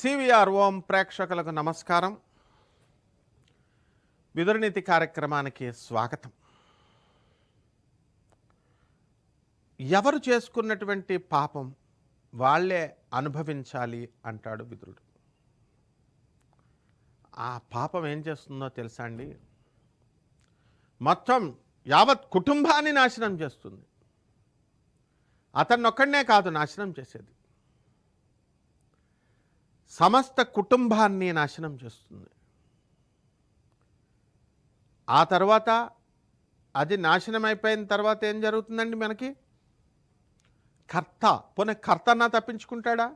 CVR ఓం ప్రేక్షకులకు నమస్కారం. విదురనీతి కార్యక్రమానికి స్వాగతం. ఎవరు చేసుకున్నటువంటి పాపం వాళ్ళే అనుభవించాలి అంటాడు విదురుడు. ఆ పాపం ఏం చేస్తుందో తెలుసా అండి? మొత్తం యావత్ కుటుంబాన్ని నాశనం చేస్తుంది. అతన్నొక్కడనే కాదు నాశనం చేసేది, సమస్త కుటుంబాన్ని నాశనం చేస్తుంది. ఆ తర్వాత అది నాశనం అయిపోయిన తర్వాత ఏం జరుగుతుందండి? మనకి కర్తన్నా తప్పించుకుంటాడా?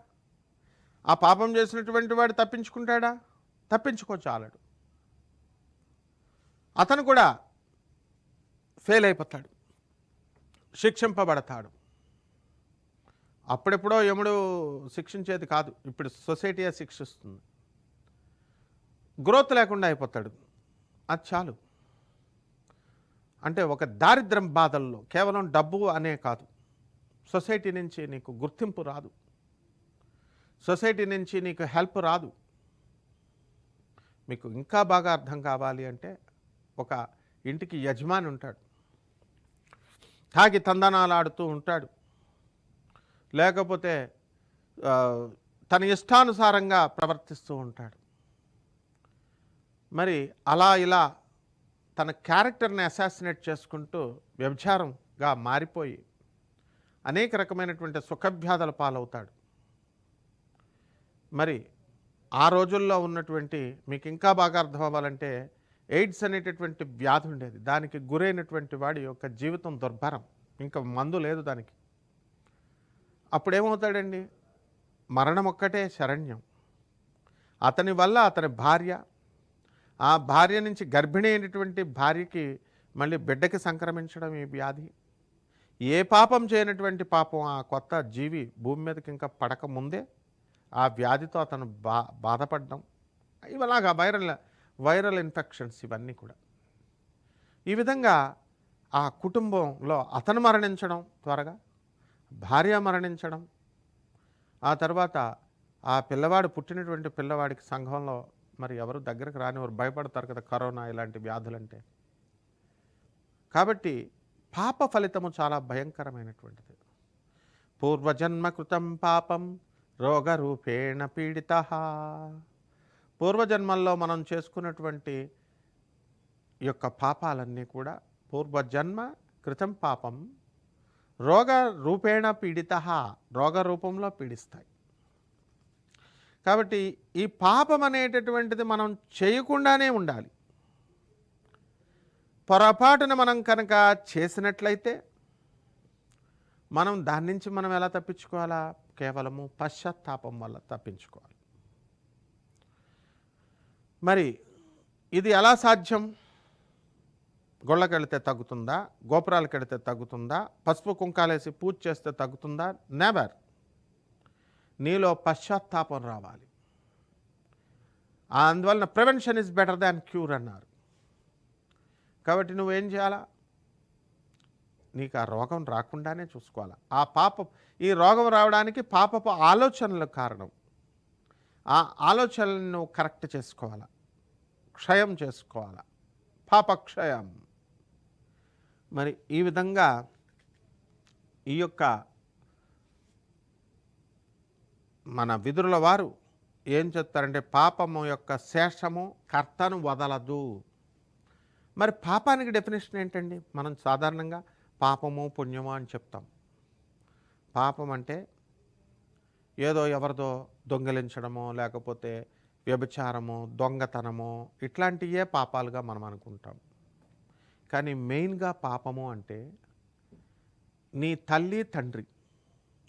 ఆ పాపం చేసినటువంటి వాడు తప్పించుకుంటాడా? తప్పించుకోచాలడు. అతను కూడా ఫెయిల్ అయిపోతాడు, శిక్షింపబడతాడు. అప్పుడెప్పుడో యముడు శిక్షించేది కాదు, ఇప్పుడు సొసైటీయే శిక్షిస్తుంది. గ్రోత్ లేకుండా అయిపోతాడు. అది చాలు. అంటే ఒక దారిద్ర్యం బాధల్లో కేవలం డబ్బు అనే కాదు, సొసైటీ నుంచి నీకు గుర్తింపు రాదు, సొసైటీ నుంచి నీకు హెల్ప్ రాదు. మీకు ఇంకా బాగా అర్థం కావాలి అంటే, ఒక ఇంటికి యజమాని ఉంటాడు, తాగి తందనాలు ఆడుతూ ఉంటాడు, లేకపోతే తన ఇష్టానుసారంగా ప్రవర్తిస్తూ ఉంటాడు. మరి అలా ఇలా తన క్యారెక్టర్ని అసాసినేట్ చేసుకుంటూ వ్యభిచారంగా మారిపోయి అనేక రకమైనటువంటి సుఖభ్యాధల పాలవుతాడు. మరి ఆ రోజుల్లో ఉన్నటువంటి, మీకు ఇంకా బాగా అర్థం అవ్వాలంటే, ఎయిడ్స్ అనేటటువంటి వ్యాధి ఉండేది. దానికి గురైనటువంటి వాడి యొక్క జీవితం దుర్భరం, ఇంకా మందు లేదు దానికి. అప్పుడేమవుతాడండి? మరణం ఒక్కటే శరణ్యం. అతని వల్ల అతని భార్య, ఆ భార్య నుంచి గర్భిణి అయినటువంటి భార్యకి మళ్ళీ బిడ్డకి సంక్రమించడం ఈ వ్యాధి. ఏ పాపం చేయనటువంటి పాపం ఆ కొత్త జీవి భూమి మీదకి ఇంకా పడక ముందే ఆ వ్యాధితో అతను బాధపడడం, ఇవలాగా వైరల్ ఇన్ఫెక్షన్స్ ఇవన్నీ కూడా. ఈ విధంగా ఆ కుటుంబంలో అతను మరణించడం త్వరగా, భార్య మరణించడం, ఆ తర్వాత ఆ పిల్లవాడు, పుట్టినటువంటి పిల్లవాడికి సంఘంలో మరి ఎవరు దగ్గరకు రానివారు, భయపడతారు కదా కరోనా ఇలాంటి వ్యాధులంటే. కాబట్టి పాప ఫలితము చాలా భయంకరమైనటువంటిది. పూర్వజన్మ కృతం పాపం రోగరూపేణ పీడిత. పూర్వజన్మల్లో మనం చేసుకున్నటువంటి యొక్క పాపాలన్నీ కూడా పూర్వజన్మ కృతం పాపం రోగ రూపేణ పీడిత, రోగ రూపంలో పీడిస్తాయి. కాబట్టి ఈ పాపం అనేటటువంటిది మనం చేయకుండానే ఉండాలి. పొరపాటున మనం కనుక చేసినట్లయితే మనం దాని నుంచి మనం ఎలా తప్పించుకోవాలా? కేవలము పశ్చాత్తాపం వల్ల తప్పించుకోవాలి. మరి ఇది ఎలా సాధ్యం? గొళ్ళకెళితే తగ్గుతుందా? గోపురాలకెళితే తగ్గుతుందా? పసుపు కుంకాలేసి పూజ చేస్తే తగ్గుతుందా? నెవర్. నీలో పశ్చాత్తాపం రావాలి. అందువలన prevention is better than cure అన్నారు. కాబట్టి నువ్వేం చేయాలా? నీకు ఆ రోగం రాకుండానే చూసుకోవాలా. ఈ రోగం రావడానికి పాపపు ఆలోచనలు కారణం. ఆ ఆలోచనలను నువ్వు కరెక్ట్ చేసుకోవాలా, క్షయం చేసుకోవాలా, పాపక్షయం. మరి ఈ విధంగా ఈ యొక్క మన విదురుల వారు ఏం చెప్తారంటే, పాపము యొక్క శేషము కర్తను వదలదు. మరి పాపానికి డెఫినేషన్ ఏంటండి? మనం సాధారణంగా పాపము పుణ్యము అని చెప్తాం. పాపం అంటే ఏదో ఎవరిదో దొంగిలించడమో, లేకపోతే వ్యభిచారము, దొంగతనము, ఇట్లాంటివే పాపాలుగా మనం అనుకుంటాం. కానీ మెయిన్గా పాపము అంటే నీ తల్లి, తండ్రి,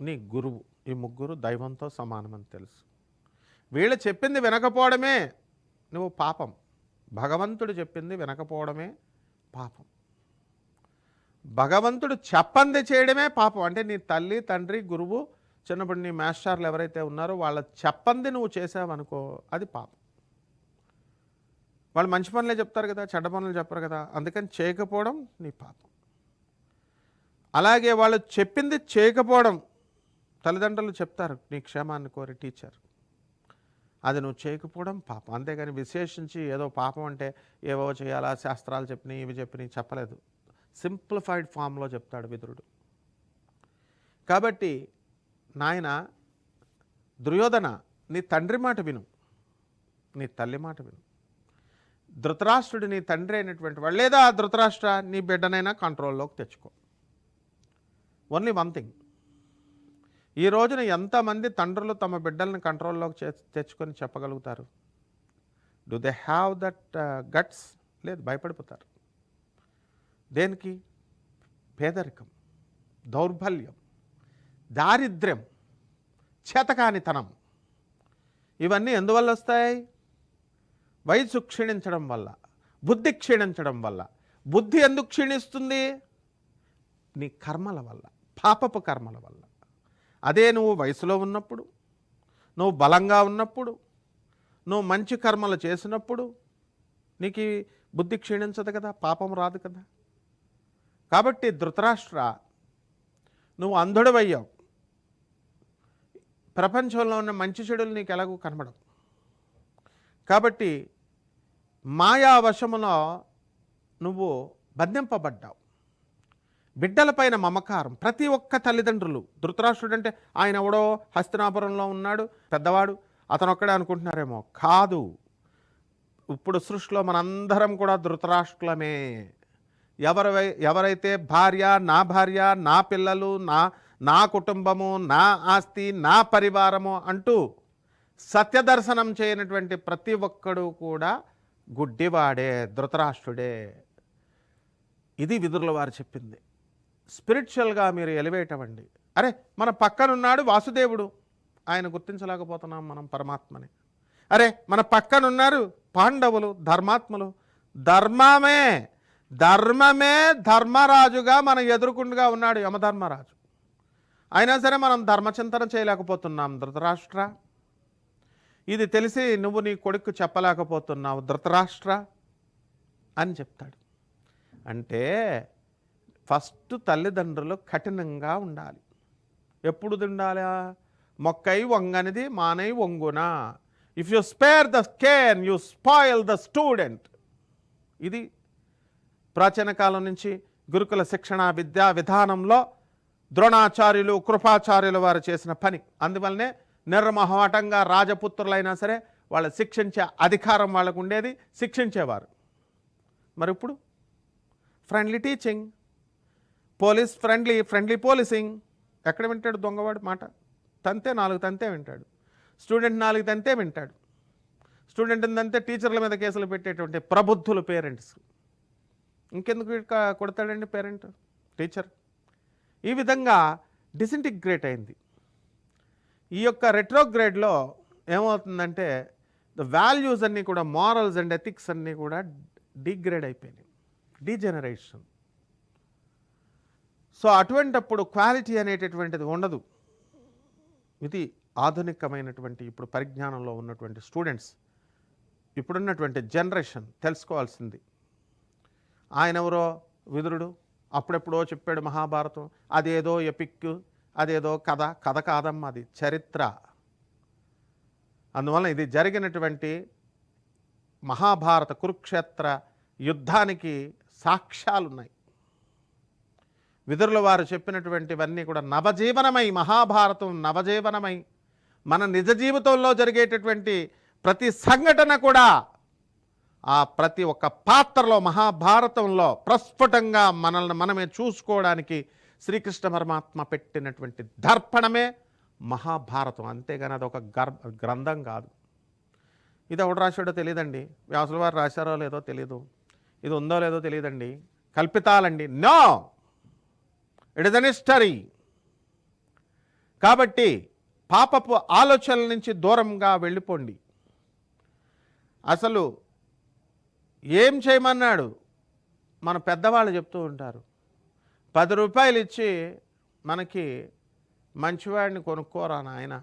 నీ గురువు, ఈ ముగ్గురు దైవంతో సమానమని తెలుసు. వీళ్ళు చెప్పింది వినకపోవడమే నువ్వు పాపం. భగవంతుడు చెప్పింది వినకపోవడమే పాపం. భగవంతుడు చెప్పంది చేయడమే పాపం. అంటే నీ తల్లి, తండ్రి, గురువు, చిన్నప్పుడు నీ మాస్టర్లు ఎవరైతే ఉన్నారో వాళ్ళ చెప్పంది నువ్వు చేసావనుకో, అది పాపం. వాళ్ళు మంచి పనులే చెప్తారు కదా, చెడ్డ పనులు చెప్పరు కదా, అందుకని చేయకపోవడం నీ పాపం. అలాగే వాళ్ళు చెప్పింది చేయకపోవడం, తల్లిదండ్రులు చెప్తారు నీ క్షేమాన్ని కోరి, టీచర్, అది నువ్వు చేయకపోవడం పాపం. అంతేగాని విశేషించి ఏదో పాపం అంటే ఏవో చేయాలా, శాస్త్రాలు చెప్పినాయి ఇవి చెప్పినాయి చెప్పలేదు. సింప్లిఫైడ్ ఫామ్లో చెప్తాడు విదురుడు. కాబట్టి నాయన దుర్యోధన, నీ తండ్రి మాట విను, నీ తల్లి మాట విను. ధృతరాష్ట్రుడు నీ తండ్రి అయినటువంటి వాడు, లేదా ధృతరాష్ట్ర నీ బిడ్డనైనా కంట్రోల్లోకి తెచ్చుకో. ఓన్లీ వన్ థింగ్, ఈ రోజున ఎంతమంది తండ్రులు తమ బిడ్డల్ని కంట్రోల్లోకి తెచ్చుకొని చెప్పగలుగుతారు? Do they have that guts? లేదు, భయపడిపోతారు. దేనికి? పేదరికం, దౌర్బల్యం, దారిద్ర్యం, చేతకానితనం, ఇవన్నీ ఎందువల్ల వస్తాయి? వయసు క్షీణించడం వల్ల, బుద్ధి క్షీణించడం వల్ల. బుద్ధి ఎందుకు క్షీణిస్తుంది? నీ కర్మల వల్ల, పాపపు కర్మల వల్ల. అదే నువ్వు వయసులో ఉన్నప్పుడు, నువ్వు బలంగా ఉన్నప్పుడు, నువ్వు మంచి కర్మలు చేసినప్పుడు నీకు బుద్ధి క్షీణించదు కదా, పాపం రాదు కదా. కాబట్టి ధృతరాష్ట్ర, నువ్వు అంధుడవయ్యావు. ప్రపంచంలో ఉన్న మంచి చెడులు నీకు ఎలాగూ కనబడవు. కాబట్టి మాయావశములో నువ్వు బంధింపబడ్డావు. బిడ్డలపైన మమకారం ప్రతి ఒక్క తల్లిదండ్రులు. ధృతరాష్ట్రుడు అంటే ఆయన ఎవడో హస్తినాపురంలో ఉన్నాడు పెద్దవాడు, అతను ఒక్కడే అనుకుంటున్నారేమో. కాదు, ఇప్పుడు సృష్టిలో మనందరం కూడా ధృతరాష్ట్రులమే. ఎవరైతే భార్య, నా పిల్లలు, నా కుటుంబము, నా ఆస్తి, నా పరివారము అంటూ సత్యదర్శనం చేయనటువంటి ప్రతి ఒక్కడు కూడా గుడ్డివాడే, ధృతరాష్ట్రుడే. ఇది విదురుల వారు చెప్పింది. స్పిరిచువల్గా మీరు ఎలివేట్ అవ్వండి. అరే, మన పక్కనున్నాడు వాసుదేవుడు, ఆయన గుర్తించలేకపోతున్నాం మనం పరమాత్మని. అరే, మన పక్కనున్నారు పాండవులు, ధర్మాత్ములు. ధర్మమే ధర్మరాజుగా మన ఎదురుకుండగా ఉన్నాడు యమధర్మరాజు. అయినా సరే మనం ధర్మచింతన చేయలేకపోతున్నాం ధృతరాష్ట్ర. ఇది తెలిసి నువ్వు నీ కొడుకు చెప్పలేకపోతున్నావు ధృతరాష్ట్ర అని చెప్తాడు. అంటే ఫస్ట్ తల్లిదండ్రులు కఠినంగా ఉండాలి. ఎప్పుడు ఉండాలా? మొక్కై వంగనిది మానై వంగునా. If you spare the cane you spoil the student. ఇది ప్రాచీన కాలం నుంచి గురుకుల శిక్షణ విద్యా విధానంలో ద్రోణాచార్యులు, కృపాచార్యులు వారు చేసిన పని. అందువల్లనే నిర్మోహమాటంగా రాజపుత్రులైనా సరే వాళ్ళ శిక్షించే అధికారం వాళ్ళకు ఉండేది, శిక్షించేవారు. మరి ఇప్పుడు friendly teaching, police friendly policing. ఎక్కడ వింటాడు దొంగవాడు మాట? తంతే 4 తంతే వింటాడు. స్టూడెంట్ 4 తంతే వింటాడు. స్టూడెంట్ తంతే టీచర్ల మీద కేసులు పెట్టేటువంటి ప్రబుద్ధులు పేరెంట్స్. ఇంకెందుకు కొడతాడండి పేరెంట్, టీచర్? ఈ విధంగా డిసింటిగ్రేట్ అయింది. ఈ యొక్క రెట్రోగ్రేడ్లో ఏమవుతుందంటే ద వాల్యూస్ అన్నీ కూడా, మారల్స్ అండ్ ఎథిక్స్ అన్నీ కూడా డిగ్రేడ్ అయిపోయినాయి, డీజెనరేషన్. సో అటువంటప్పుడు క్వాలిటీ అనేటటువంటిది ఉండదు. ఇది ఆధునికమైనటువంటి ఇప్పుడు పరిజ్ఞానంలో ఉన్నటువంటి స్టూడెంట్స్, ఇప్పుడున్నటువంటి జనరేషన్ తెలుసుకోవాల్సింది. ఆయన ఎవరో విదురుడు, అప్పుడెప్పుడో చెప్పాడు మహాభారతం, అదేదో ఎపిక్, అదేదో కథ కాదమ్మా, అది చరిత్ర. అందువల్ల ఇది జరిగినటువంటి మహాభారత కురుక్షేత్ర యుద్ధానికి సాక్ష్యాలున్నాయి. విదురుల వారు చెప్పినటువంటివన్నీ కూడా నవజీవనమై, మహాభారతం నవజీవనమై మన నిజ జీవితంలో జరిగేటటువంటి ప్రతి సంఘటన కూడా ఆ ప్రతి ఒక్క పాత్రలో మహాభారతంలో ప్రస్ఫుటంగా మనల్ని మనమే చూసుకోవడానికి శ్రీకృష్ణ పరమాత్మ పెట్టినటువంటి దర్పణమే మహాభారతం. అంతేగాని అదొక గ్రంథం కాదు. ఇది ఎవడు రాశాడో తెలియదండి, వ్యాసుల వారు రాశారో లేదో తెలియదు, ఇది ఉందో లేదో తెలియదండి, కల్పితాలండి. No, it is an history. కాబట్టి పాపపు ఆలోచనల నుంచి దూరంగా వెళ్ళిపోండి. అసలు ఏం చేయమన్నాడు? మన పెద్దవాళ్ళు చెప్తూ ఉంటారు, 10 రూపాయలు ఇచ్చి మనకి మంచివాడిని కొనుక్కోరా నాయన,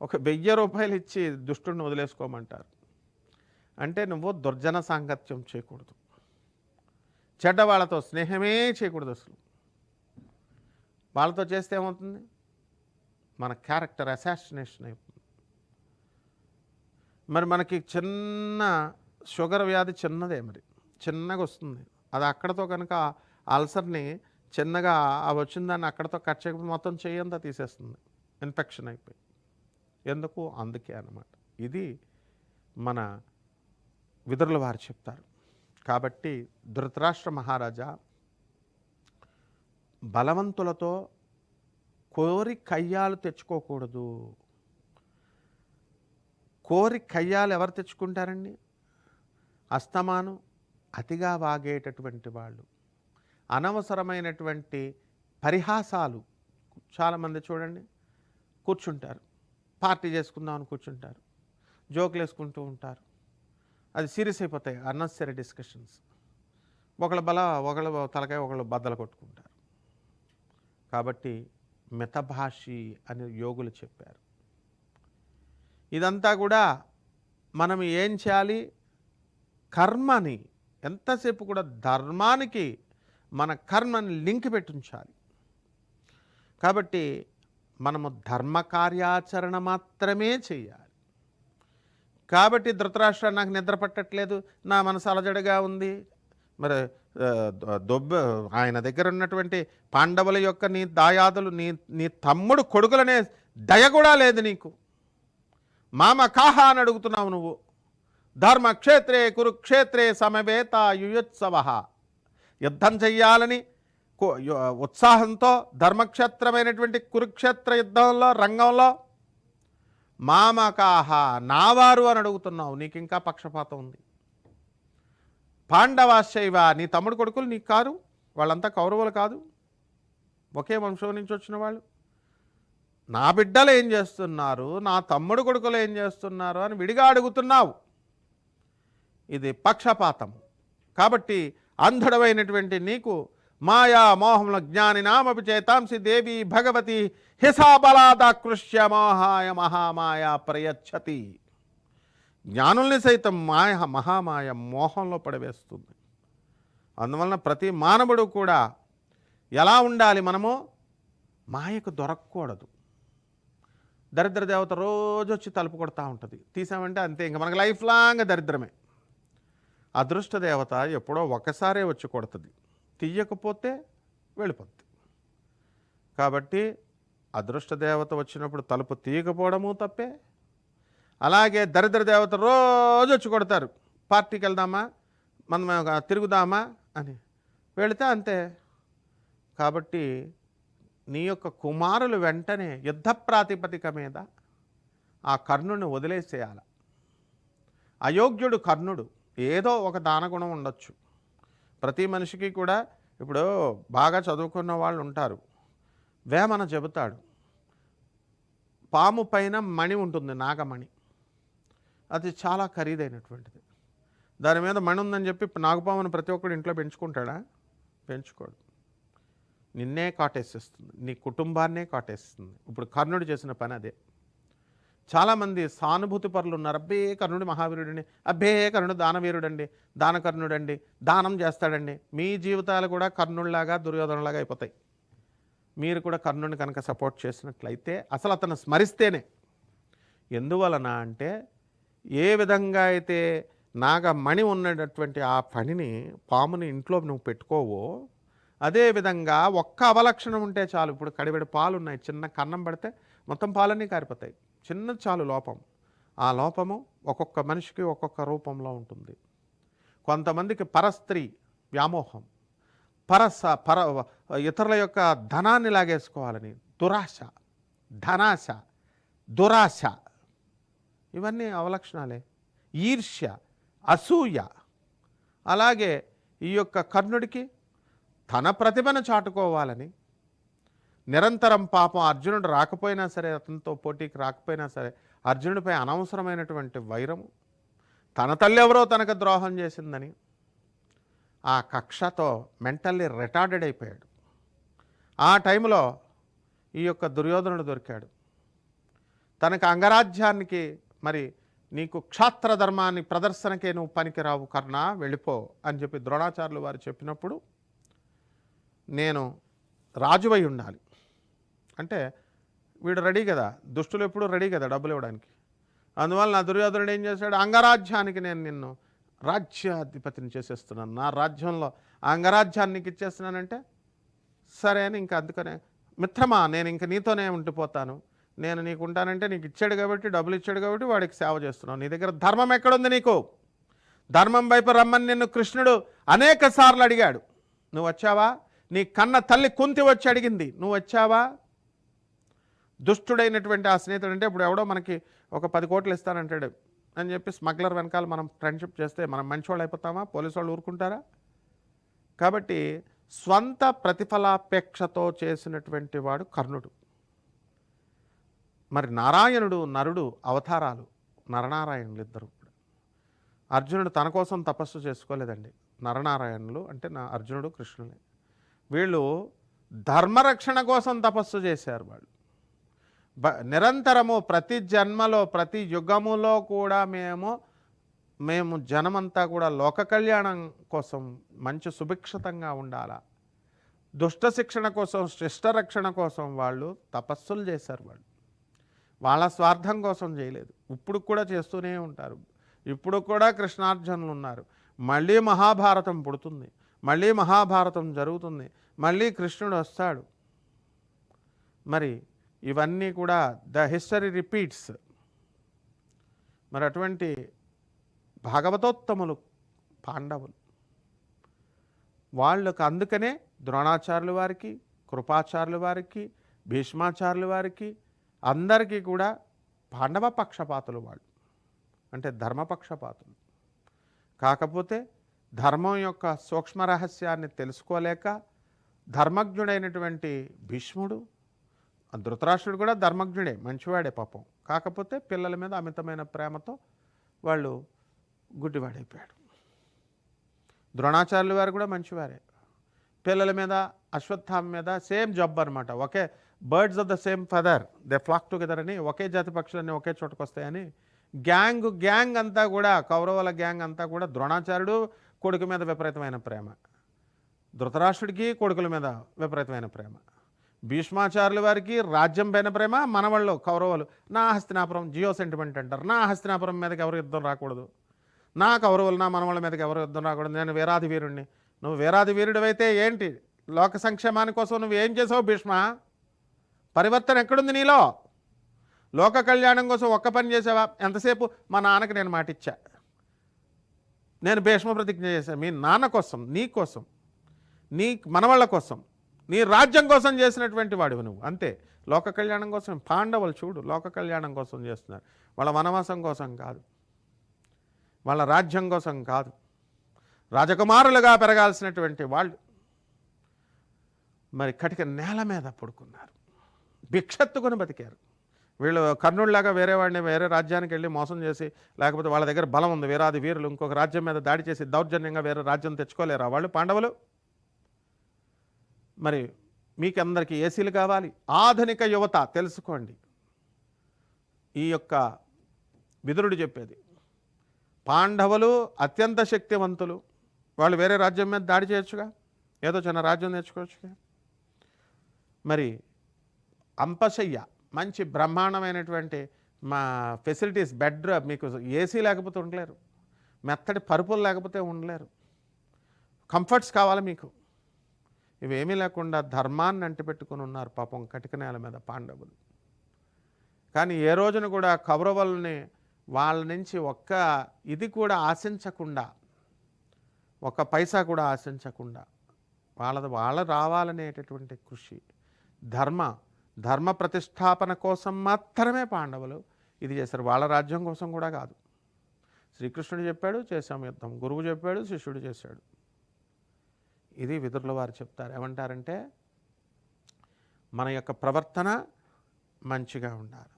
ఒక 1000 రూపాయలు ఇచ్చి దుష్టుడిని వదిలేసుకోమంటారు. అంటే నువ్వు దుర్జన సాంగత్యం చేయకూడదు, చెడ్డవాళ్ళతో స్నేహమే చేయకూడదు. అసలు వాళ్ళతో చేస్తే ఏమవుతుంది? మన క్యారెక్టర్ అసాసినేషన్ అయిపోతుంది. మరి మనకి చిన్న షుగర్ వ్యాధి చిన్నదే, మరి చిన్నగా వస్తుంది. అది అక్కడతో కనుక అల్సర్ని చిన్నగా వచ్చిన దాన్ని అక్కడతో కట్ చేయకపోతే మొత్తం చెయ్యంతా తీసేస్తుంది, ఇన్ఫెక్షన్ అయిపోయి. ఎందుకు? అందుకే అన్నమాట. ఇది మన విదురుల వారు చెప్తారు. కాబట్టి ధృతరాష్ట్ర మహారాజా బలవంతులతో కోరి కయ్యాలు తెచ్చుకోకూడదు. కోరి కయ్యాలు ఎవరు తెచ్చుకుంటారండి? అస్తమానం అతిగా వాగేటటువంటి వాళ్ళు, అనవసరమైనటువంటి పరిహాసాలు. చాలామంది చూడండి, కూర్చుంటారు, పార్టీ చేసుకుందామని కూర్చుంటారు, జోకులు వేసుకుంటూ ఉంటారు, అది సీరియస్ అయిపోతాయి, అన్నెసరీ డిస్కషన్స్. ఒకళ్ళ తలకాయ ఒకళ్ళు బద్దలు కొట్టుకుంటారు. కాబట్టి మితభాషి అని యోగులు చెప్పారు. ఇదంతా కూడా మనం ఏం చేయాలి? కర్మని ఎంతసేపు కూడా ధర్మానికి మన కర్మని లింక్ పెట్టించాలి. కాబట్టి మనము ధర్మ కార్యాచరణ మాత్రమే చేయాలి. కాబట్టి ధృతరాష్ట్ర నాకు నిద్ర పట్టట్లేదు, నా మనసు అలజడిగా ఉంది. మరి ఆయన దగ్గర ఉన్నటువంటి పాండవుల యొక్క నీ దాయాదులు, నీ తమ్ముడు కొడుకులనే దయ కూడా లేదు నీకు. మామ కాహా అని అడుగుతున్నావు నువ్వు. ధర్మక్షేత్రే కురుక్షేత్రే సమవేత యుయుత్సవ. యుద్ధం చెయ్యాలని ఉత్సాహంతో ధర్మక్షేత్రమైనటువంటి కురుక్షేత్ర యుద్ధంలో రంగంలో మామకాహ నావారు అని అడుగుతున్నావు. నీకు ఇంకా పక్షపాతం ఉంది. పాండవాశైవ, నీ తమ్ముడు కొడుకులు నీకు కాదు, వాళ్ళంతా కౌరవులు కాదు, ఒకే వంశం నుంచి వచ్చిన వాళ్ళు. నా బిడ్డలు ఏం చేస్తున్నారు, నా తమ్ముడు కొడుకులు ఏం చేస్తున్నారు అని విడిగా అడుగుతున్నావు. ఇది పక్షపాతం. కాబట్టి అంధుడమైనటువంటి నీకు మాయా మోహముల జ్ఞాని నామపి చేతాంసి దేవి భగవతి హిసాబలాదాకృష్య మోహాయ మహామాయ ప్రయచ్చతి. జ్ఞానుల్ని సైతం మహామాయ మోహంలో పడవేస్తుంది. అందువలన ప్రతి మానవుడు కూడా ఎలా ఉండాలి? మనము మాయకు దొరకకూడదు. దరిద్ర దేవత రోజు వచ్చి తలుపు కొడతా ఉంటుంది, తీసామంటే అంతే, ఇంకా మనకు లైఫ్ లాంగ్ దరిద్రమే. అదృష్ట దేవత ఎప్పుడో ఒకసారే వచ్చి కొడుతుంది, తీయకపోతే వెళ్ళిపోద్ది. కాబట్టి అదృష్ట దేవత వచ్చినప్పుడు తలుపు తీయకపోవడము తప్పే. అలాగే దరిద్ర దేవత రోజు వచ్చి కొడతారు, పార్టీకి వెళ్దామా, మనం తిరుగుదామా అని వెళితే అంతే. కాబట్టి నీ యొక్క కుమారులు వెంటనే యుద్ధ ప్రాతిపదిక మీద ఆ కర్ణుని వదిలేసేయాలి. అయోగ్యుడు కర్ణుడు. ఏదో ఒక దానగుణం ఉండొచ్చు ప్రతి మనిషికి కూడా. ఇప్పుడు బాగా చదువుకున్న వాళ్ళు ఉంటారు, వేమన చెబుతాడు, పాము పైన మణి ఉంటుంది, నాగమణి. అది చాలా ఖరీదైనటువంటిది. దాని మీద మణి ఉందని చెప్పి నాగపామును ప్రతి ఒక్కడు ఇంట్లో పెంచుకుంటాడా? పెంచుకోడు. నిన్నే కాటేసేస్తుంది, నీ కుటుంబాన్నే కాటేస్తుంది. ఇప్పుడు కర్ణుడు చేసిన పని అదే. చాలామంది సానుభూతి పరులు ఉన్నారు. అబ్బే కర్ణుడు మహావీరుడండి, అబ్బే కర్ణుడు దానవీరుడండి, దానకర్ణుడండి, దానం చేస్తాడండి. మీ జీవితాలు కూడా కర్ణుడిలాగా దుర్యోధనలాగా అయిపోతాయి. మీరు కూడా కర్ణుడిని కనుక సపోర్ట్ చేసినట్లయితే, అసలు అతను స్మరిస్తేనే. ఎందువలన అంటే, ఏ విధంగా అయితే నాగమణి ఉన్నటువంటి ఆ పనిని, పాముని ఇంట్లో నువ్వు పెట్టుకోవో, అదేవిధంగా ఒక్క అవలక్షణం ఉంటే చాలు. ఇప్పుడు కడివెడి పాలు ఉన్నాయి, చిన్న కన్నం పడితే మొత్తం పాలన్నీ కారిపోతాయి. చిన్న చాలు లోపం. ఆ లోపము ఒక్కొక్క మనిషికి ఒక్కొక్క రూపంలో ఉంటుంది. కొంతమందికి పరస్త్రీ వ్యామోహం, ఇతరుల యొక్క ధనాన్ని లాగేసుకోవాలని దురాశ, ధనాశ, దురాశ, ఇవన్నీ అవలక్షణాలే. ఈర్ష్య, అసూయ. అలాగే ఈ యొక్క కర్ణుడికి తన ప్రతిభను చాటుకోవాలని నిరంతరం పాపం అర్జునుడు రాకపోయినా సరే, అతనితో పోటీకి రాకపోయినా సరే, అర్జునుడిపై అనవసరమైనటువంటి వైరము, తన తల్లి ఎవరో తనకు ద్రోహం చేసిందని ఆ కక్షతో మెంటల్లీ రిటార్డెడ్ అయిపోయాడు. ఆ టైంలో ఈ యొక్క దుర్యోధనుడు దొరికాడు. తనకు అంగరాజ్యానికి, మరి నీకు క్షాత్ర ధర్మాన్ని ప్రదర్శనకే నువ్వు పనికిరావు కర్ణ, వెళ్ళిపో అని చెప్పి ద్రోణాచార్యులు వారు చెప్పినప్పుడు, నేను రాజువై ఉండాలి అంటే, వీడు రెడీ కదా, దుష్టులు ఎప్పుడు రెడీ కదా డబ్బులు ఇవ్వడానికి. అందువల్ల నా దుర్యోధనుడు ఏం చేశాడు, అంగరాజ్యానికి నేను నిన్ను రాజ్యాధిపతిని చేసేస్తున్నాను, నా రాజ్యంలో అంగరాజ్యాన్ని నీకు ఇచ్చేస్తున్నానంటే సరే అని ఇంకా అందుకనే మిత్రమా నేను ఇంక నీతోనే ఉండిపోతాను, నేను నీకు ఉంటానంటే నీకు ఇచ్చాడు కాబట్టి డబ్బులు ఇచ్చాడు కాబట్టి వాడికి సేవ చేస్తున్నావు, నీ దగ్గర ధర్మం ఎక్కడుంది నీకు, ధర్మం వైపు రమ్మని నిన్ను కృష్ణుడు అనేక సార్లు అడిగాడు, నువ్వు వచ్చావా, నీ కన్న తల్లి కుంతి వచ్చి అడిగింది, నువ్వు వచ్చావా. దుష్టుడైనటువంటి ఆ స్నేహితుడు అంటే ఇప్పుడు ఎవడో మనకి ఒక 10 కోట్లు ఇస్తానంటాడు అని చెప్పి స్మగ్లర్ వెనకాల మనం ఫ్రెండ్షిప్ చేస్తే మనం మంచివాళ్ళు అయిపోతామా, పోలీసు వాళ్ళు ఊరుకుంటారా. కాబట్టి స్వంత ప్రతిఫలాపేక్షతో చేసినటువంటి వాడు కర్ణుడు. మరి నారాయణుడు నరుడు అవతారాలు నరనారాయణులు ఇద్దరు. అర్జునుడు తన కోసం తపస్సు చేసుకోలేదండి, నరనారాయణులు అంటే నా అర్జునుడు కృష్ణుడే. వీళ్ళు ధర్మరక్షణ కోసం తపస్సు చేశారు. వాళ్ళు నిరంతరము ప్రతి జన్మలో ప్రతి యుగములో కూడా మేము జనమంతా కూడా లోక కళ్యాణం కోసం మంచి సుభిక్షతంగా ఉండాలా, దుష్ట శిక్షణ కోసం శిష్ట రక్షణ కోసం వాళ్ళు తపస్సులు చేశారు. వాళ్ళు వాళ్ళ స్వార్థం కోసం చేయలేదు, ఇప్పుడు కూడా చేస్తూనే ఉంటారు. ఇప్పుడు కూడా కృష్ణార్జునులు ఉన్నారు. మళ్ళీ మహాభారతం పుడుతుంది, మళ్ళీ మహాభారతం జరుగుతుంది, మళ్ళీ కృష్ణుడు వస్తాడు. మరి ఇవన్నీ కూడా ద హిస్టరీ రిపీట్స్. మరి అటువంటి భాగవతోత్తములు పాండవులు, వాళ్ళకు అందుకనే ద్రోణాచార్యుల వారికి, కృపాచార్యుల వారికి, భీష్మాచార్యుల వారికి అందరికీ కూడా పాండవ పక్షపాతులు వాళ్ళు, అంటే ధర్మపక్షపాతులు. కాకపోతే ధర్మం యొక్క సూక్ష్మ రహస్యాన్ని తెలుసుకోలేక ధర్మజ్ఞుడైనటువంటి భీష్ముడు, ధృతరాష్ట్రుడు కూడా ధర్మజ్ఞుడే, మంచివాడే పాపం. కాకపోతే పిల్లల మీద అమితమైన ప్రేమతో వాళ్ళు గుడ్డివాడైపోయాడు. ద్రోణాచార్యుల వారు కూడా మంచివారే, పిల్లల మీద అశ్వత్థామ మీద సేమ్ జాబ్ అనమాట. ఒకే birds of the same feather they flock together అని, ఒకే జాతి పక్షులన్నీ ఒకే చోటుకు వస్తాయని గ్యాంగ్ అంతా కూడా, కౌరవుల గ్యాంగ్ అంతా కూడా ద్రోణాచార్యుడు కొడుకు మీద విపరీతమైన ప్రేమ, ధృతరాష్ట్రుడికి కొడుకుల మీద విపరీతమైన ప్రేమ, భీష్మాచార్యుల వారికి రాజ్యం పైన ప్రేమ, మనవాళ్ళు కౌరవులు నా హస్తినాపురం జియో సెంటిమెంట్ అంటారు, నా హస్తినాపురం మీదకి ఎవరు యుద్ధం రాకూడదు, నా కౌరవులు నా మనవాళ్ళ మీదకి ఎవరు యుద్ధం రాకూడదు, నేను వీరాది వీరుణ్ణి. నువ్వు వీరాది వీరుడు అయితే ఏంటి, లోక సంక్షేమాని కోసం నువ్వు ఏం చేసావు భీష్మ, పరివర్తన ఎక్కడుంది నీలో, లోక కళ్యాణం కోసం ఒక్క పని చేసావా, ఎంతసేపు మా నాన్నకి నేను మాటిచ్చా, నేను భీష్మ ప్రతిజ్ఞ చేశాను, మీ నాన్న కోసం, నీ కోసం, నీ మనవాళ్ళ కోసం, నీ రాజ్యం కోసం చేసినటువంటి వాడివి నువ్వు, అంతే. లోక కళ్యాణం కోసం పాండవులు చూడు లోక కళ్యాణం కోసం చేస్తున్నారు, వాళ్ళ వనవాసం కోసం కాదు, వాళ్ళ రాజ్యం కోసం కాదు, రాజకుమారులుగా పెరగాల్సినటువంటి వాళ్ళు మరి కటిక నేల మీద పడుకున్నారు, భిక్షత్తుకొని బతికారు. వీళ్ళు కర్ణుడిలాగా వేరే వాడిని వేరే రాజ్యానికి వెళ్ళి మోసం చేసి, లేకపోతే వాళ్ళ దగ్గర బలం ఉంది, వీరాది వీరులు ఇంకొక రాజ్యం మీద దాడి చేసి దౌర్జన్యంగా వేరే రాజ్యం తెచ్చుకోలేరా వాళ్ళు పాండవులు. మరి మీకందరికీ ఏసీలు కావాలి. ఆధునిక యువత తెలుసుకోండి, ఈ యొక్క విదురుడు చెప్పేది, పాండవులు అత్యంత శక్తివంతులు, వాళ్ళు వేరే రాజ్యం మీద దాడి చేయొచ్చుగా, ఏదో చిన్న రాజ్యం తెచ్చుకోవచ్చుగా. మరి అంపశయ్య మంచి బ్రహ్మాండమైనటువంటి మా ఫెసిలిటీస్, బెడ్, మీకు ఏసీ లేకపోతే ఉండలేరు, మెత్తటి పరుపులు లేకపోతే ఉండలేరు, కంఫర్ట్స్ కావాలి మీకు. ఇవేమీ లేకుండా ధర్మాన్ని అంటిపెట్టుకుని ఉన్నారు పాపం కటిక నేల మీద పాండవులు. కానీ ఏ రోజున కూడా కౌరవుల్ని వాళ్ళ నుంచి ఒక్క ఇది కూడా ఆశించకుండా, ఒక్క పైసా కూడా ఆశించకుండా వాళ్ళ రావాలనేటటువంటి కృషి, ధర్మ ప్రతిష్టాపన కోసం మాత్రమే పాండవులు ఇది చేశారు, వాళ్ళ రాజ్యం కోసం కూడా కాదు. శ్రీకృష్ణుడు చెప్పాడు చేశాం యుద్ధం, గురువు చెప్పాడు శిష్యుడు చేశాడు. ఇది విదురుల వారు చెప్తారు. ఏమంటారంటే మన యొక్క ప్రవర్తన మంచిగా ఉండాలి.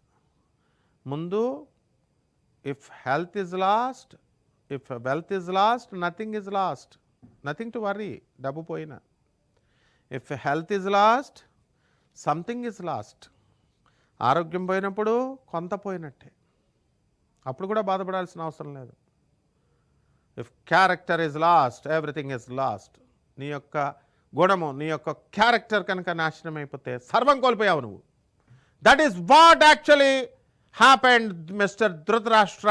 ముందు if health is lost, if wealth is lost, nothing is lost, nothing to worry. డబ్బు పోయినా, if health is lost, something is lost. ఆరోగ్యం పోయినప్పుడు కొంత పోయినట్టే, అప్పుడు కూడా బాధపడాల్సిన అవసరం లేదు. If character is lost, everything is lost. నీ యొక్క గుణము, నీ యొక్క క్యారెక్టర్ కనుక నాశనం అయిపోతే సర్వం కోల్పోయావు నువ్వు. That is what actually happened mister Dhritarashtra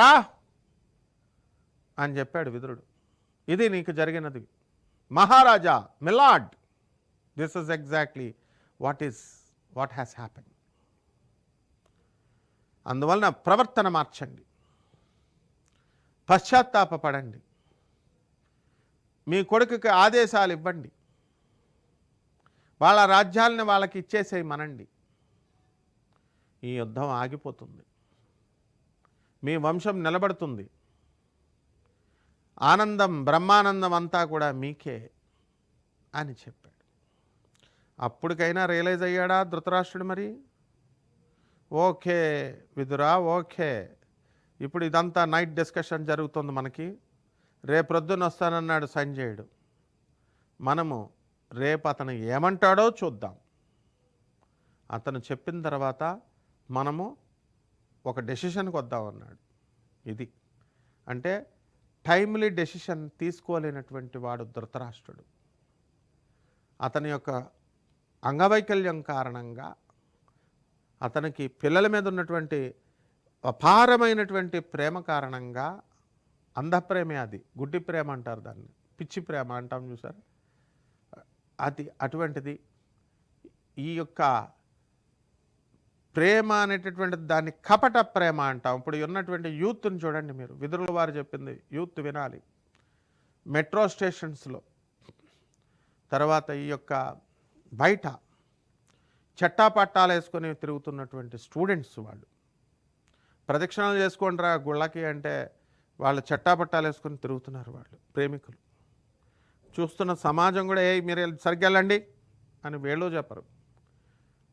అని చెప్పాడు విదురుడు. ఇది నీకు జరిగినది మహారాజా, milord. This is exactly what has happen. అందువలన ప్రవర్తన మార్చండి, పశ్చాత్తాపపడండి, మీ కొడుకుకి ఆదేశాలు ఇవ్వండి, వాళ్ళ రాజ్యాలని వాళ్ళకి ఇచ్చేసేయమనండి. ఈ యుద్ధం ఆగిపోతుంది, మీ వంశం నిలబడుతుంది, ఆనందం బ్రహ్మానందం అంతా కూడా మీకే అని చెప్పాడు. అప్పటికైనా రియలైజ్ అయ్యాడా ధృతరాష్ట్రుడు? మరి ఓకే విదురా, ఓకే, ఇప్పుడు ఇదంతా నైట్ డిస్కషన్ జరుగుతుంది మనకి. రేపొద్దున వస్తానన్నాడు సంజయుడు. మనము రేపు అతను ఏమంటాడో చూద్దాం. అతను చెప్పిన తర్వాత మనము ఒక డెసిషన్కి వద్దామన్నాడు. ఇది అంటే టైమ్లీ డెసిషన్ తీసుకోలేనటువంటి వాడు ధృతరాష్ట్రుడు. అతని యొక్క అంగవైకల్యం కారణంగా, అతనికి పిల్లల మీద ఉన్నటువంటి అపారమైనటువంటి ప్రేమ కారణంగా, అంధప్రేమే అది, గుడ్డి ప్రేమ అంటారు దాన్ని, పిచ్చి ప్రేమ అంటాం చూసారు, అది అటువంటిది. ఈ యొక్క ప్రేమ అనేటటువంటిది దాన్ని కపట ప్రేమ అంటాం. ఇప్పుడు ఉన్నటువంటి యూత్ని చూడండి మీరు, విదురుల వారు చెప్పింది యూత్ వినాలి. మెట్రో స్టేషన్స్లో, తర్వాత ఈ యొక్క బయట చట్టాపట్టాలు వేసుకొని తిరుగుతున్నటువంటి స్టూడెంట్స్, వాళ్ళు ప్రదక్షిణాలు చేసుకుంటారా గుళ్ళకి అంటే వాళ్ళు చట్టాపట్టాలు వేసుకొని తిరుగుతున్నారు. వాళ్ళు ప్రేమికులు చూస్తున్న సమాజం కూడా మీరు సరిగ్గా వెళ్ళండి అని వీళ్ళు చెప్పరు.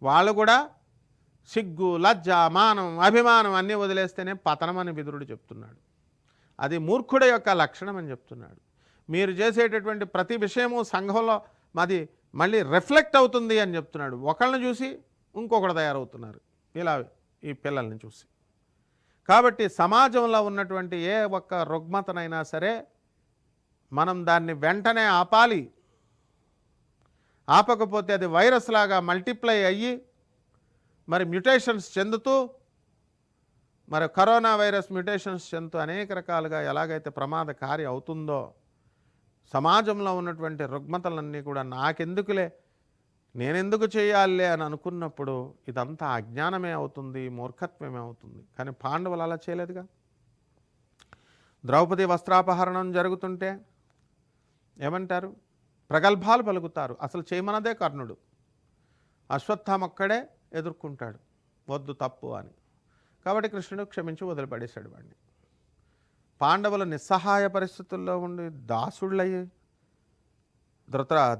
వాళ్ళు కూడా సిగ్గు, లజ్జ, మానం, అభిమానం అన్నీ వదిలేస్తేనే పతనం అని విదురుడు చెప్తున్నాడు. అది మూర్ఖుడి యొక్క లక్షణం అని చెప్తున్నాడు. మీరు చేసేటటువంటి ప్రతి విషయము సంఘంలో మాది మళ్ళీ రిఫ్లెక్ట్ అవుతుంది అని చెప్తున్నాడు. ఒకళ్ళని చూసి ఇంకొకరు తయారవుతున్నారు ఇలా ఈ పిల్లల్ని చూసి. కాబట్టి సమాజంలో ఉన్నటువంటి ఏ ఒక్క రుగ్మతనైనా సరే మనం దాన్ని వెంటనే ఆపాలి. ఆపకపోతే అది వైరస్ లాగా మల్టిప్లై అయ్యి మరి మ్యుటేషన్స్ చెందుతూ, మరి కరోనా వైరస్ మ్యుటేషన్స్ చెందుతూ అనేక రకాలుగా ఎలాగైతే ప్రమాదకారి అవుతుందో, సమాజంలో ఉన్నటువంటి రుగ్మతలన్నీ కూడా నాకెందుకులే, నేనెందుకు చేయాలే అని అనుకున్నప్పుడు ఇదంతా అజ్ఞానమే అవుతుంది, మూర్ఖత్వమే అవుతుంది. కానీ పాండవులు అలా చేయలేదుగా. ద్రౌపది వస్త్రాపహరణం జరుగుతుంటే ఏమంటారు? ప్రగల్భాలు పలుకుతారు. అసలు చేయమన్నదే కర్ణుడు. అశ్వత్థామొక్కడే ఎదుర్కొంటాడు వద్దు తప్పు అని. కాబట్టి కృష్ణుడు క్షమించి వదిలిపడేశాడు వాడిని. పాండవుల నిస్సహాయ పరిస్థితుల్లో ఉండి దాసుళ్ళయ్యి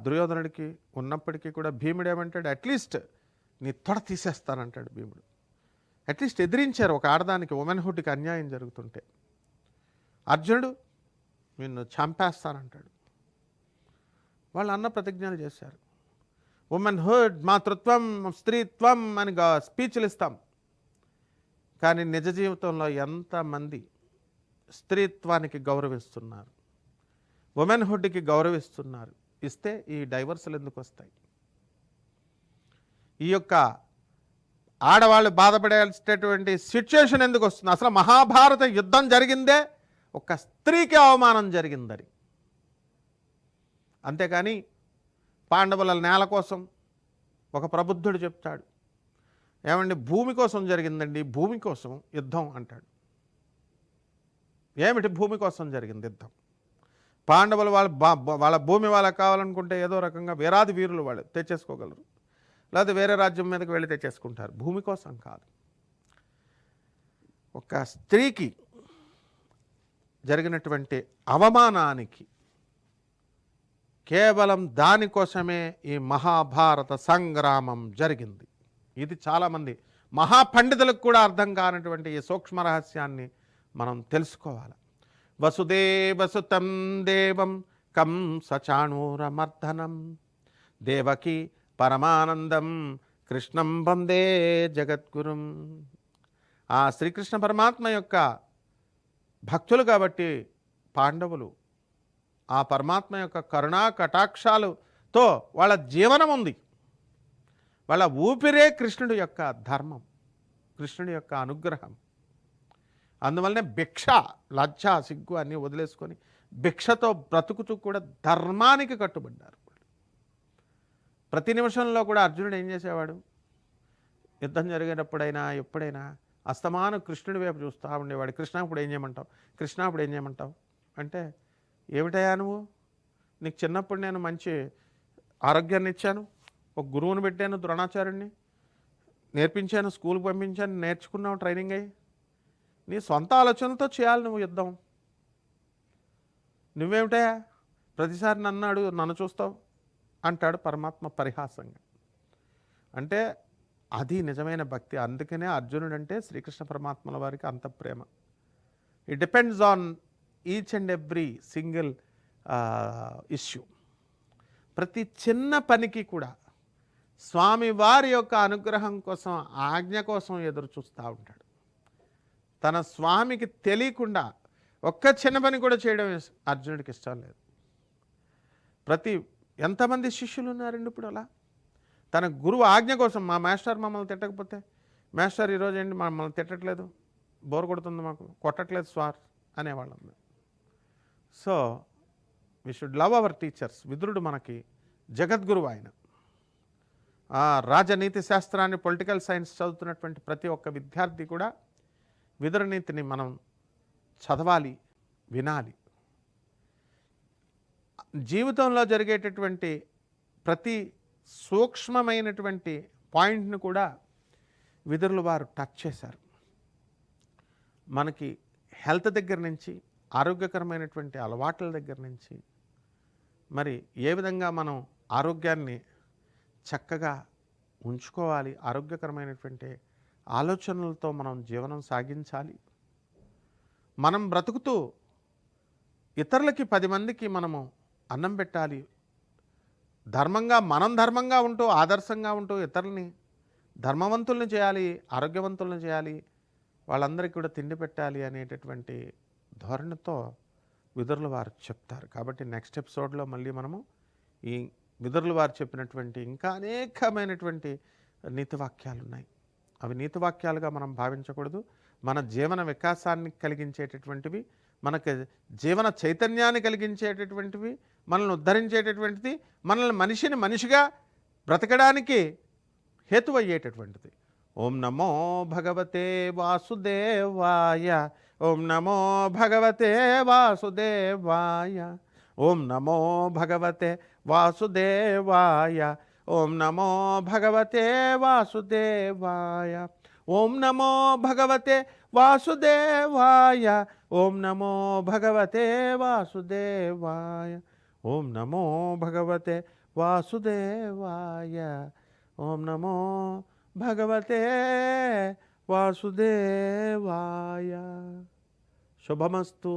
దుర్యోధనుడికి ఉన్నప్పటికీ కూడా భీముడు ఏమంటాడు? అట్లీస్ట్ నీ తొడ తీసేస్తానంటాడు భీముడు. అట్లీస్ట్ ఎదిరించారు ఒక ఆడదానికి, ఉమెన్హుడ్కి అన్యాయం జరుగుతుంటే. అర్జునుడు నిన్ను చంపేస్తానంటాడు. వాళ్ళు అన్న ప్రతిజ్ఞలు చేశారు. ఉమెన్హుడ్, మాతృత్వం, స్త్రీత్వం అని స్పీచ్లు ఇస్తాం. కానీ నిజ జీవితంలో ఎంతమంది స్త్రీత్వానికి గౌరవిస్తున్నారు, ఉమెన్హుడ్కి గౌరవిస్తున్నారు? ఇస్తే ఈ డైవర్సులు ఎందుకు వస్తాయి? ఈ యొక్క ఆడవాళ్ళు బాధపడేటటువంటి సిచ్యుయేషన్ ఎందుకు వస్తుంది? అసలు మహాభారత యుద్ధం జరిగిందే ఒక స్త్రీకి అవమానం జరిగిందని. అంతేకాని పాండవుల నేల కోసం ఒక ప్రబుద్ధుడు చెప్తాడు, ఏమండి భూమి కోసం జరిగిందండి, భూమి కోసం యుద్ధం అంటాడు. ఏమిటి భూమి కోసం జరిగింది యుద్ధం? పాండవులు వాళ్ళ భూమి వాళ్ళకి కావాలనుకుంటే ఏదో రకంగా వీరాది వీరులు వాళ్ళు తెచ్చేసుకోగలరు, లేదా వేరే రాజ్యం మీదకి వెళ్ళి తెచ్చేసుకుంటారు. భూమి కోసం కాదు. ఒక స్త్రీకి జరిగినటువంటి అవమానానికి కేవలం దానికోసమే ఈ మహాభారత సంగ్రామం జరిగింది. ఇది చాలామంది మహాపండితులకు కూడా అర్థం కానటువంటి ఈ సూక్ష్మ రహస్యాన్ని మనం తెలుసుకోవాలి. వసుదేవసుతం దేవం కంసచాణూరమర్దనం దేవకి పరమానందం కృష్ణం వందే జగద్గురుం. ఆ శ్రీకృష్ణ పరమాత్మ యొక్క భక్తులు కాబట్టి పాండవులు ఆ పరమాత్మ యొక్క కరుణా కటాక్షాలతో వాళ్ళ జీవనం ఉంది. వాళ్ళ ఊపిరే కృష్ణుడి యొక్క ధర్మం. కృష్ణుడి యొక్క అనుగ్రహం. అందువల్లనే భిక్ష, లజ్జ, సిగ్గు అన్నీ వదిలేసుకొని భిక్షతో బ్రతుకుతూ కూడా ధర్మానికి కట్టుబడ్డారు. ప్రతి నిమిషంలో కూడా అర్జునుడు ఏం చేసేవాడు? యుద్ధం జరిగేటప్పుడైనా ఎప్పుడైనా అస్తమానం కృష్ణుడి వైపు చూస్తూ ఉండేవాడు. కృష్ణ ఇప్పుడు ఏం చేయమంటావు, కృష్ణ ఇప్పుడు ఏం చేయమంటావు అంటే, ఏమిటయా నువ్వు, నీకు చిన్నప్పుడు నేను మంచి ఆరోగ్యాన్ని ఇచ్చాను, ఒక గురువుని పెట్టాను, ద్రోణాచార్యుడిని నేర్పించాను, స్కూల్కి పంపించాను, నేర్చుకున్నావు ట్రైనింగ్ అయ్యి, నీ సొంత ఆలోచనలతో చేయాలి నువ్వు యుద్ధం. నువ్వేమిటయా ప్రతిసారి నన్ను చూస్తావు అంటాడు పరమాత్మ పరిహాసంగా. అంటే అది నిజమైన భక్తి. అందుకనే అర్జునుడు అంటే శ్రీకృష్ణ పరమాత్మల వారికి అంత ప్రేమ. It depends on each and every single issue. ప్రతి చిన్న పనికి కూడా స్వామి వారి యొక్క అనుగ్రహం కోసం, ఆజ్ఞ కోసం ఎదురు చూస్తూ ఉంటాడు. తన స్వామికి తెలియకుండా ఒక్క చిన్న పని కూడా చేయడం అర్జునుడికి ఇష్టం లేదు. ఎంతమంది శిష్యులు ఉన్నారండి ఇప్పుడు అలా? తన గురువు ఆజ్ఞ కోసం, మా మాస్టర్ మమ్మల్ని తిట్టకపోతే, మాస్టర్ ఈరోజు ఏంటి మమ్మల్ని తిట్టట్లేదు, బోర్ కొడుతుంది మాకు, కొట్టట్లేదు స్వార్ అనేవాళ్ళం. So we should love our teachers. విదురుడు మనకి జగద్గురువు. ఆయన రాజనీతి శాస్త్రాన్ని, పొలిటికల్ సైన్స్ చదువుతున్నటువంటి ప్రతి ఒక్క విద్యార్థి కూడా విదురనీతిని మనం చదవాలి, వినాలి. జీవితంలో జరిగేటటువంటి ప్రతి సూక్ష్మమైనటువంటి పాయింట్ను కూడా విదురులు వారు టచ్ చేశారు. మనకి హెల్త్ దగ్గర నుంచి, ఆరోగ్యకరమైనటువంటి అలవాట్ల దగ్గర నుంచి, మరి ఏ విధంగా మనం ఆరోగ్యాన్ని చక్కగా ఉంచుకోవాలి, ఆరోగ్యకరమైనటువంటి ఆలోచనలతో మనం జీవనం సాగించాలి, మనం బ్రతుకుతూ ఇతరులకి 10 మందికి మనము అన్నం పెట్టాలి, మనం ధర్మంగా ఉంటూ, ఆదర్శంగా ఉంటూ ఇతరులని ధర్మవంతుల్ని చేయాలి, ఆరోగ్యవంతుల్ని చేయాలి, వాళ్ళందరికీ కూడా తిండి పెట్టాలి అనేటటువంటి ధోరణితో విదురులు వారు చెప్తారు. కాబట్టి నెక్స్ట్ ఎపిసోడ్లో మళ్ళీ మనము ఈ విదురులు వారు చెప్పినటువంటి ఇంకా అనేకమైనటువంటి నీతివాక్యాలు ఉన్నాయి. అవి నీతివాక్యాలుగా మనం భావించకూడదు. మన జీవన వికాసాన్ని కలిగించేటటువంటివి, మనకి జీవన చైతన్యాన్ని కలిగించేటటువంటివి, మనల్ని ఉద్ధరించేటటువంటిది, మనల్ని మనిషిగా బ్రతకడానికి హేతువయ్యేటటువంటిది. ఓం నమో భగవతే వాసుదేవాయ, ఓం నమో భగవతే వాసుదేవాయ, ఓం నమో భగవతే వాసుదేవాయ, ఓం నమో భగవతే వాసుదేవాయ, ఓం నమో భగవతే వాసుదేవాయ, ఓం నమో భగవతే వాసుదేవాయ, ఓం నమో భగవతే వాసుదేవాయ, ఓం నమో భగవతే వాసుదేవాయ. శుభమస్తు.